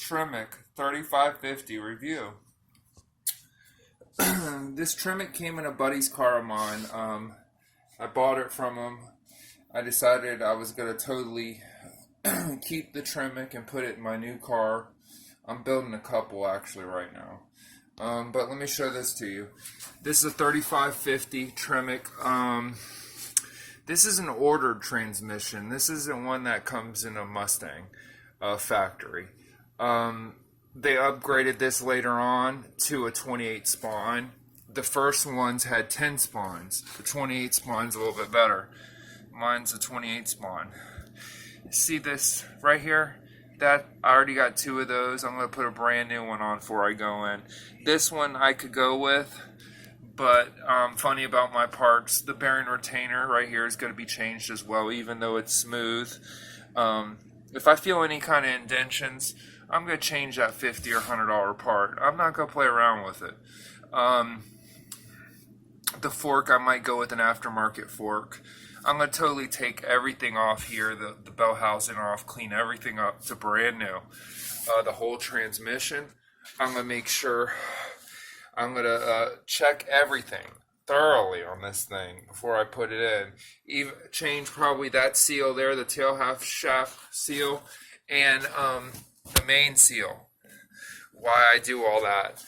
Tremec 3550 review. This Tremec came in a buddy's car of mine. I bought it from him. I decided I was going to totally keep the Tremec and put it in my new car. I'm building a couple actually right now. But let me show this to you. This is a 3550 Tremec. This is an ordered transmission. This isn't one that comes in a Mustang factory. They upgraded this later on to a 28 spawn. The first ones had 10 spawns. The 28 spawn's a little bit better. Mine's a 28 spawn. See this right here? That I already got 2 of those. I'm going to put a brand new one on before I go in. This one I could go with, but funny about my parts, the bearing retainer right here is going to be changed as well, even though it's smooth. If I feel any kind of indentions, I'm going to change that $50 or $100 part. I'm not going to play around with it. The fork, I might go with an aftermarket fork. I'm going to totally take everything off here, the bell housing off, clean everything up to brand new. The whole transmission, I'm going to make sure, I'm going to check everything thoroughly on this thing before I put it in. Even change probably that seal there, the tail half shaft seal, and the main seal. Why I do all that.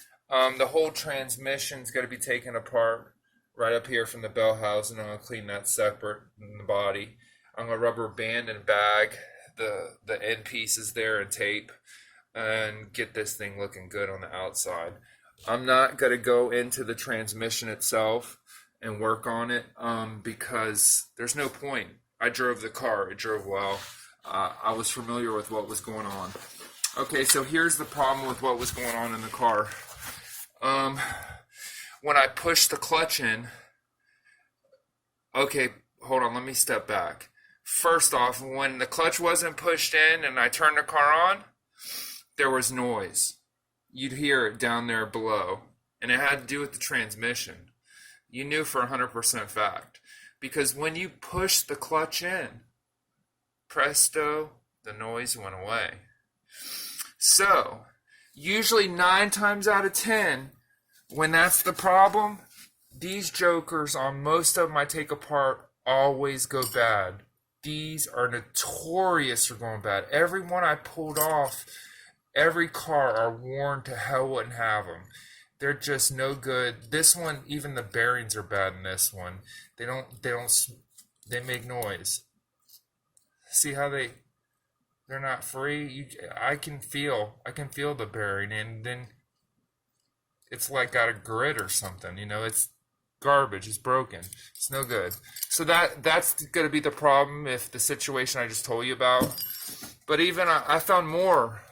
The whole transmission's got to be taken apart right up here from the bell housing. I'm going to clean that separate in the body. I'm going to rubber band and bag the end pieces there and tape and get this thing looking good on the outside. I'm not going to go into the transmission itself and work on it because there's no point. I drove the car. It drove well. I was familiar with what was going on. Okay, so here's the problem with what was going on in the car. When I pushed the clutch in, okay, hold on, let me step back. First off, when the clutch wasn't pushed in and I turned the car on, there was noise. You'd hear it down there below, and it had to do with the transmission. You knew for 100% fact, because when you push the clutch in, presto, the noise went away. So, usually 9 times out of 10, when that's the problem, these jokers on most of them I take apart always go bad. These are notorious for going bad. Every one I pulled off, every car are worn to hell wouldn't have them. They're just no good. This one, even the bearings are bad in this one. They make noise. See how they're not free? I can feel the bearing, and then it's like got a grit or something, it's garbage, it's broken, it's no good. So that's going to be the problem if the situation I just told you about. But even I found more.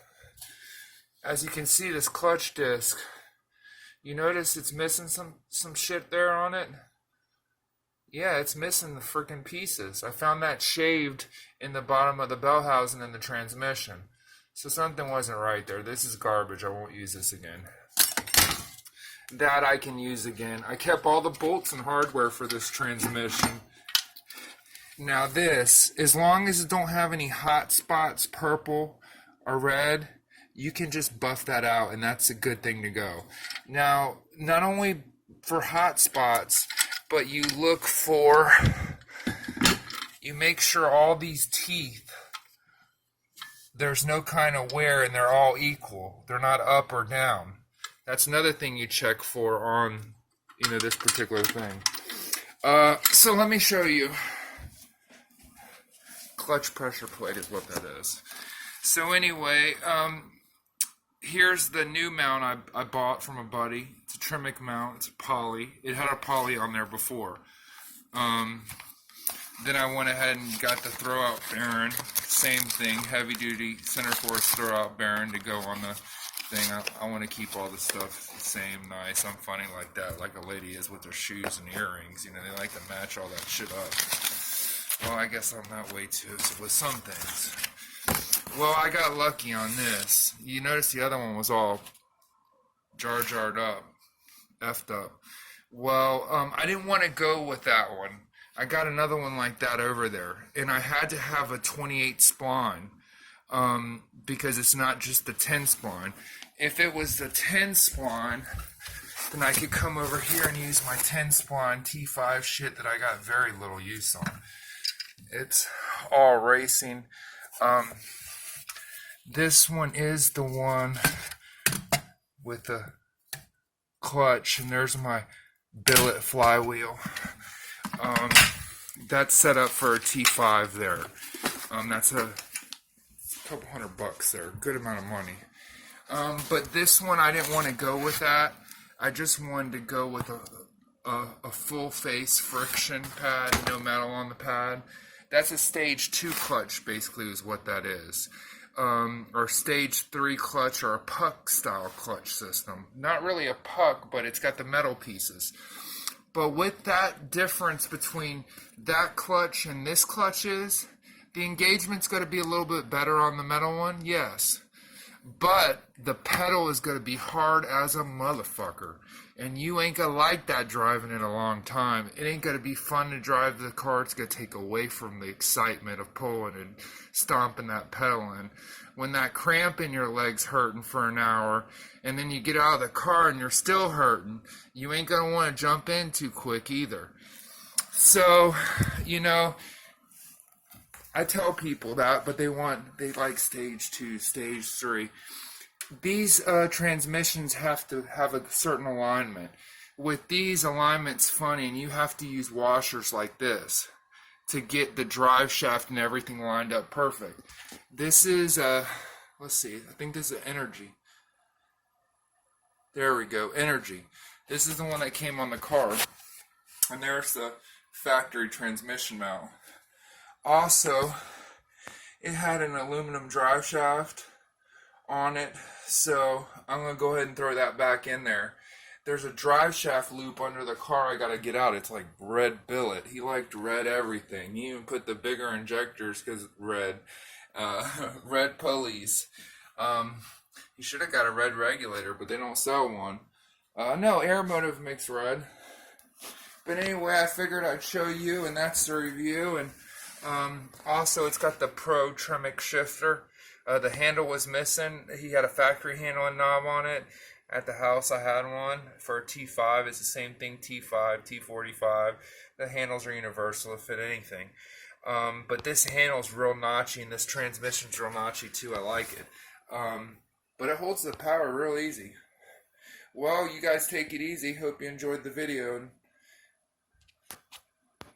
As you can see, this clutch disc, you notice it's missing some shit there on it? Yeah, it's missing the freaking pieces. I found that shaved in the bottom of the bell housing and the transmission. So something wasn't right there. This is garbage. I won't use this again. That I can use again. I kept all the bolts and hardware for this transmission. Now this, as long as it don't have any hot spots, purple or red, you can just buff that out, and that's a good thing to go. Now, not only for hot spots, but you make sure all these teeth, there's no kind of wear and they're all equal. They're not up or down. That's another thing you check for on, this particular thing. So let me show you. Clutch pressure plate is what that is. So anyway, here's the new mount I bought from a buddy. It's a Tremec mount. It's a poly. It had a poly on there before. Then I went ahead and got the throwout bearing. Same thing, heavy duty center force throwout bearing to go on the thing. I want to keep all the stuff the same, nice. I'm funny like that, like a lady is with their shoes and earrings. They like to match all that shit up. Well, I guess I'm that way too, so with some things. Well, I got lucky on this. You notice the other one was all jarred up, effed up. Well, I didn't want to go with that one. I got another one like that over there, and I had to have a 28 spawn. because it's not just the 10 spline. If it was the 10 spline, then I could come over here and use my 10 spline T5 shit that I got very little use on. It's all racing. This one is the one with the clutch, and there's my billet flywheel. That's set up for a T5 there. That's a couple $100 there, good amount of money. But this one, I didn't want to go with that. I just wanted to go with a full face friction pad, no metal on the pad. That's a stage 2 clutch, basically, is what that is. Or stage 3 clutch, or a puck style clutch system. Not really a puck, but it's got the metal pieces. But with that difference between that clutch and this clutch is, the engagement's going to be a little bit better on the metal one, yes. But the pedal is going to be hard as a motherfucker. And you ain't going to like that driving it a long time. It ain't going to be fun to drive the car. It's going to take away from the excitement of pulling and stomping that pedal in. When that cramp in your leg's hurting for an hour, and then you get out of the car and you're still hurting, you ain't going to want to jump in too quick either. So, you know, I tell people that, but they like stage 2, stage 3. These transmissions have to have a certain alignment. With these, alignment's funny, and you have to use washers like this to get the drive shaft and everything lined up perfect. This is, let's see, I think this is Energy. There we go, Energy. This is the one that came on the car. And there's the factory transmission mount. Also, it had an aluminum drive shaft on it, so I'm going to go ahead and throw that back in there. There's a drive shaft loop under the car I got to get out. It's like red billet. He liked red everything. He even put the bigger injectors because red. Red pulleys. He should have got a red regulator, but they don't sell one. No, Airmotive makes red. But anyway, I figured I'd show you, and that's the review. And also, it's got the Pro Tremec shifter. The handle was missing. He had a factory handle and knob on it. At the house, I had one for a T5. It's the same thing, T5, T45. The handles are universal to fit anything. But this handle's real notchy, and this transmission's real notchy too. I like it. But it holds the power real easy. Well, you guys take it easy. Hope you enjoyed the video, and